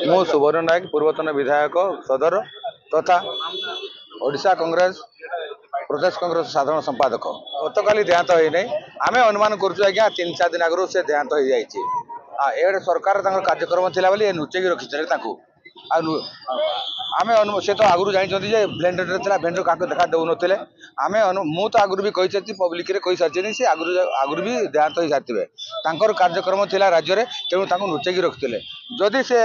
मु सुवर्ण नायक पूर्वतन विधायक सदर तथा ओडिशा कांग्रेस प्रदेश कांग्रेस साधारण संपादक गतकाली देहांत होना आम अनुमान करुँ 3-4 दिन आगु से देहांत हो जाए सरकार कार्यक्रम थिला बोली लुचेक रखी आम से तो आगु जानते ब्लेंडर ब्लेंडर क्या देखा दौन आम मु तो आगु भी कही पब्लिक कही सारी सी आगु भी देहांत हो सारी कार्यक्रम थिला राज्य में तेणु लुचेक रखते जदि से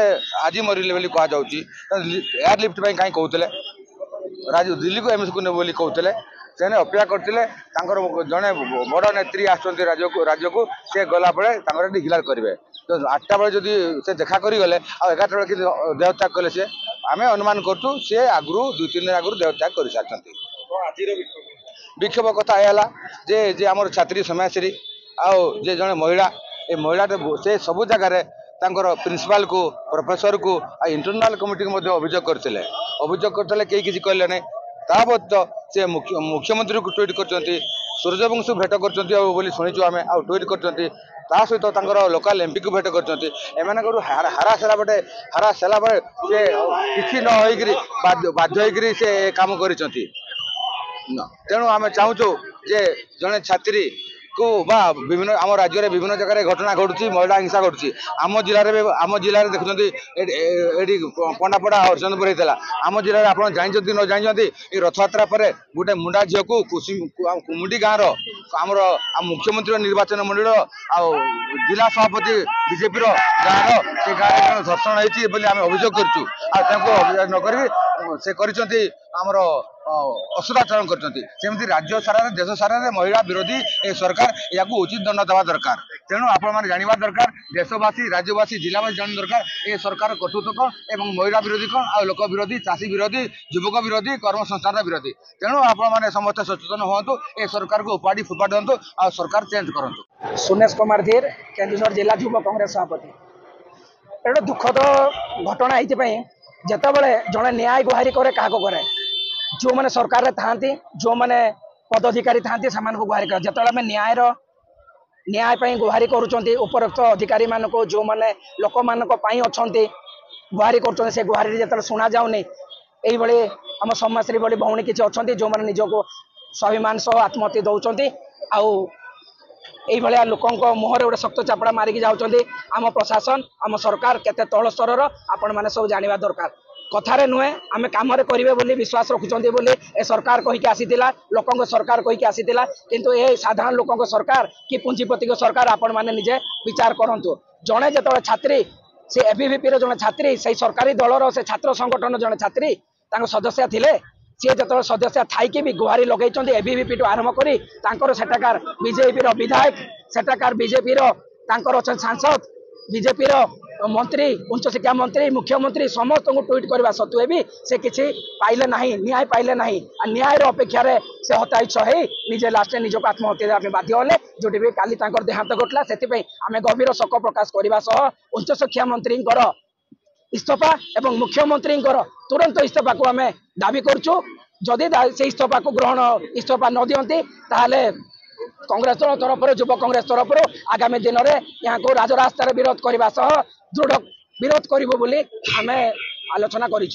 आज मरले बोली कहुच्छी एयरलिफ्ट कहीं कहते दिल्ली को एमएस को ने बोली कहते से अपेक्षा करते जड़े बड़ नेत्री आसुँच राज्य को सी गला बेले डिक्लेयर करेंगे तो 8टा बेले जदि से देखा करगले आ 11टा बेले देहत्याग कले सी आम अनुमान करूँ सी आगु 2-3 दिन आगु देहत्याग कर सारी विक्षोभ कथा है जे आम छात्री समाजश्री आउ जे जड़े महिला ये महिला से सबू जगार प्रिंसिपाल को प्रोफेसर को इंटरनल कमिटी को अभियोग करते कई किसी कहले नहीं ताबत से मुख्यमंत्री को ट्वीट कर सूर्यवंशी भेट कर शुणीचु आम आ ट्वीट कर सहित लोकाल एमपी को भेट कर हारा बटे हारा सारा बेले सी किसी न हो बाध्य से काम कर तेणु आम चाहूँ जे जड़े छात्री को विभिन्न आम राज्य में विभिन्न जगह घटना घटुची महिला हिंसा घटुची आम जिले में देखुं पंडापड़ा हरिचंद्रपुर होता आम जिले में आप जानते न जानते रथ यात्रा पर गोटे मुंडा झील को कुमुडी गाँव रमर मुख्यमंत्री निर्वाचन मंडल जिला सभापति बीजेपी गाँव से गाँव धर्षण होती आम अभियोग कर से करमर असदाचरण करमती राज्य सारा देश सारा महिला विरोधी ए सरकार या उचित दंड देवा दरकार तेणु आपण जानवा दरकार देशवासी राज्यवासी जिलावासी जान दरकार ए सरकार कटुतक एवं महिला विरोधी कौन आ लोक विरोधी चाषी विरोधी युवक विरोधी कर्मसंस्थान विरोधी तेणु आपण समस्त सचेतन हूँ ए सरकार को उपाड़ी फुपाड़ी दिंतु आ सरकार चेंज करूँ। सुनेश कुमार धीर केन्दुझर जिला युव कांग्रेस सभापति एटा दुखद घटना ये जितेबाला जड़े न्याय गुहारी करे क्या करे जो मैंने सरकार रे था जो मैंने पदाधिकारी था गुहारी कर जो आम न्याय गुहारी करुपरोक्त अधिकारी मान को जो मैंने लोक मान अच्छा गुहारी कर गुहारी जो शुणा जाऊनी ये आम समाजश्री भली भौणी किसी अच्छा जो मैंने निजक स्वाभिमान सह आत्महत्या दौरान आउ लोकों मुहर गोटे शक्त चापड़ा मारिकी जाऊँच आम प्रशासन आम सरकार केते तल स्तर आपण मैंने सब जानवा दरकार कथारे नुहे आम कम करेंगे बोली विश्वास रखुंट बोली ए सरकार कहीकि आसीला लोकों सरकार कहीकि आसीला किंतु ए साधारण लोकों सरकार कि पुंजीपति सरकार आपण मैंने निजे विचार करंतु जड़े जो छात्री से एबीवीपी जड़े छात्री से सरकारी दलर से छात्र संगठन जड़े छात्री सदस्य थिले सी जो सदस्य थी भी गुहारी लगे एबीवीपी टू आरंभ कर सेठाकार बीजेपी विधायक सेठाकार बीजेपी सांसद बीजेपी मंत्री उच्च शिक्षा मंत्री मुख्यमंत्री समस्त को ट्वीट करने सत्वे भी से किसी पाइले नहीं न्याय पाइले नहीं न्याय अपेक्षा से हताश हो निजे लास्ट निजक आत्महत्या बाध्य होले जोटी भी काली देहांत घटला से आम गभीर शोक प्रकाश करने उच्च शिक्षा मंत्री इस्तीफा एवं मुख्यमंत्री तुरंत इस्तीफा को आम दाबी करुँ जदि से इस्तीफा को ग्रहण इस्तीफा न दियंती ताहले कांग्रेस तरफ युव कांग्रेस तरफ आगामी दिन में यहाँ को राजरास्तार विरोध करने दृढ़ विरोध करूँ बोली आम आलोचना करूँ।